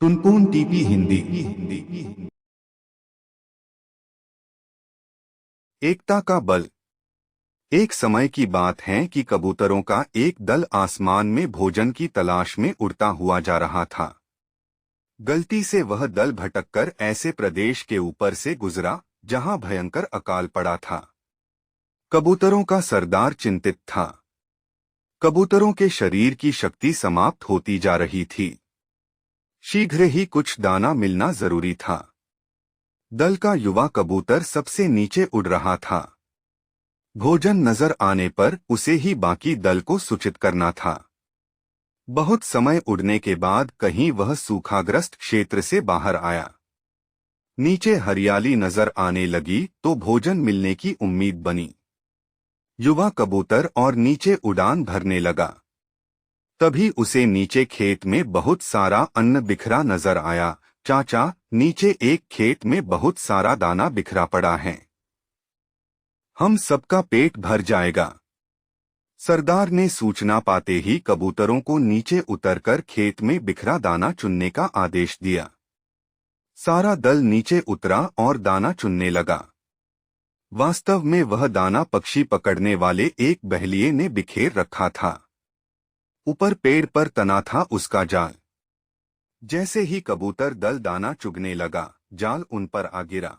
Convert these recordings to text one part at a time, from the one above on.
Tuntun TP Hindi. एकता का बल। एक समय की बात है कि कबूतरों का एक दल आसमान में भोजन की तलाश में उड़ता हुआ जा रहा था। गलती से वह दल भटककर ऐसे प्रदेश के ऊपर से गुजरा जहां भयंकर अकाल पड़ा था। कबूतरों का सरदार चिंतित था। कबूतरों के शरीर की शक्ति समाप्त होती जा रही थी। शीघ्र ही कुछ दाना मिलना जरूरी था। दल का युवा कबूतर सबसे नीचे उड़ रहा था। भोजन नजर आने पर उसे ही बाकी दल को सूचित करना था। बहुत समय उड़ने के बाद कहीं वह सूखाग्रस्त क्षेत्र से बाहर आया। नीचे हरियाली नजर आने लगी तो भोजन मिलने की उम्मीद बनी। युवा कबूतर और नीचे उड़ान भरने लगा। तभी उसे नीचे खेत में बहुत सारा अन्न बिखरा नजर आया। चाचा, नीचे एक खेत में बहुत सारा दाना बिखरा पड़ा है। हम सबका पेट भर जाएगा। सरदार ने सूचना पाते ही कबूतरों को नीचे उतरकर खेत में बिखरा दाना चुनने का आदेश दिया। सारा दल नीचे उतरा और दाना चुनने लगा। वास्तव में वह दाना पक्षी पकड़ने वाले एक बहेलिये ने बिखेर रखा था। ऊपर पेड़ पर तना था उसका जाल। जैसे ही कबूतर दल दाना चुगने लगा, जाल उन पर आ गिरा।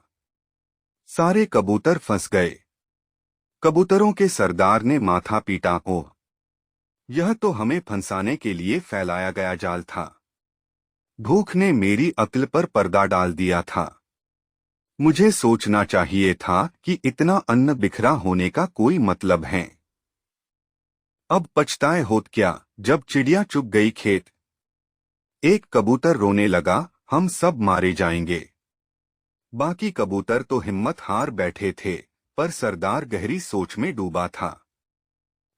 सारे कबूतर फंस गए। कबूतरों के सरदार ने माथा पीटा। ओह, यह तो हमें फंसाने के लिए फैलाया गया जाल था। भूख ने मेरी अक्ल पर पर्दा डाल दिया था। मुझे सोचना चाहिए था कि इतना अन्न बिखरा होने का कोई मतलब है। अब पछताए होत क्या जब चिड़िया चुग गई खेत। एक कबूतर रोने लगा, हम सब मारे जाएंगे। बाकी कबूतर तो हिम्मत हार बैठे थे, पर सरदार गहरी सोच में डूबा था।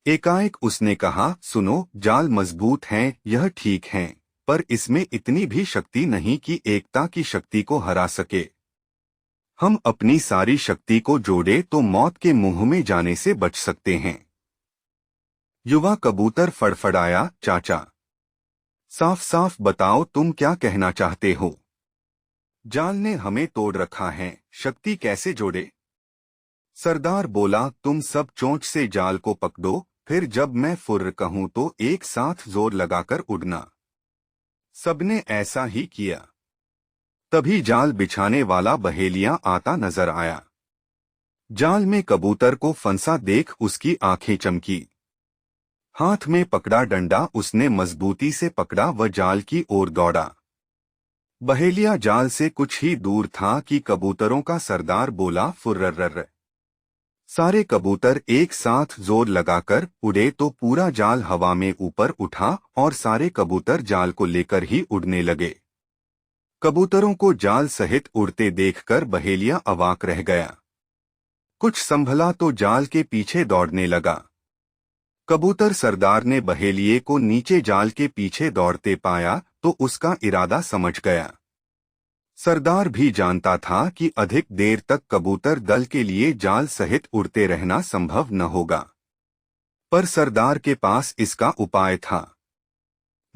एकाएक उसने कहा, सुनो, जाल मजबूत हैं, यह ठीक है, पर इसमें इतनी भी शक्ति नहीं कि एकता की शक्ति को हरा सके। हम अपनी सारी शक्ति को जोड़े तो मौत के मुंह में जाने से बच सकते हैं। युवा कबूतर फड़फड़ाया, चाचा, साफ साफ बताओ तुम क्या कहना चाहते हो। जाल ने हमें तोड़ रखा है, शक्ति कैसे जोड़े। सरदार बोला, तुम सब चोंच से जाल को पकड़ो, फिर जब मैं फुर्र कहूं तो एक साथ जोर लगाकर उड़ना। सबने ऐसा ही किया। तभी जाल बिछाने वाला बहेलिया आता नजर आया। जाल में कबूतर को फंसा देख उसकी आंखें चमकी। हाथ में पकड़ा डंडा उसने मजबूती से पकड़ा व जाल की ओर दौड़ा। बहेलिया जाल से कुछ ही दूर था कि कबूतरों का सरदार बोला, फुर्रर्र। सारे कबूतर एक साथ जोर लगाकर उड़े तो पूरा जाल हवा में ऊपर उठा और सारे कबूतर जाल को लेकर ही उड़ने लगे। कबूतरों को जाल सहित उड़ते देखकर बहेलिया अवाक रह गया। कुछ संभला तो जाल के पीछे दौड़ने लगा। कबूतर सरदार ने बहेलिये को नीचे जाल के पीछे दौड़ते पाया तो उसका इरादा समझ गया। सरदार भी जानता था कि अधिक देर तक कबूतर दल के लिए जाल सहित उड़ते रहना संभव न होगा, पर सरदार के पास इसका उपाय था।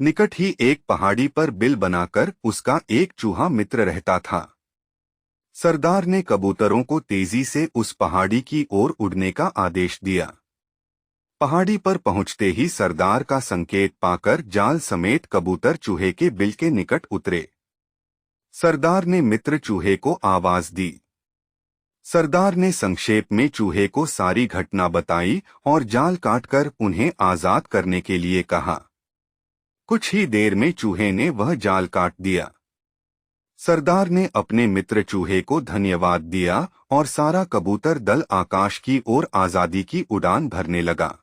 निकट ही एक पहाड़ी पर बिल बनाकर उसका एक चूहा मित्र रहता था। सरदार ने कबूतरों को तेजी से उस पहाड़ी की ओर उड़ने का आदेश दिया। पहाड़ी पर पहुंचते ही सरदार का संकेत पाकर जाल समेत कबूतर चूहे के बिल के निकट उतरे। सरदार ने मित्र चूहे को आवाज दी। सरदार ने संक्षेप में चूहे को सारी घटना बताई और जाल काटकर उन्हें आजाद करने के लिए कहा। कुछ ही देर में चूहे ने वह जाल काट दिया। सरदार ने अपने मित्र चूहे को धन्यवाद दिया और सारा कबूतर दल आकाश की ओर आजादी की उड़ान भरने लगा।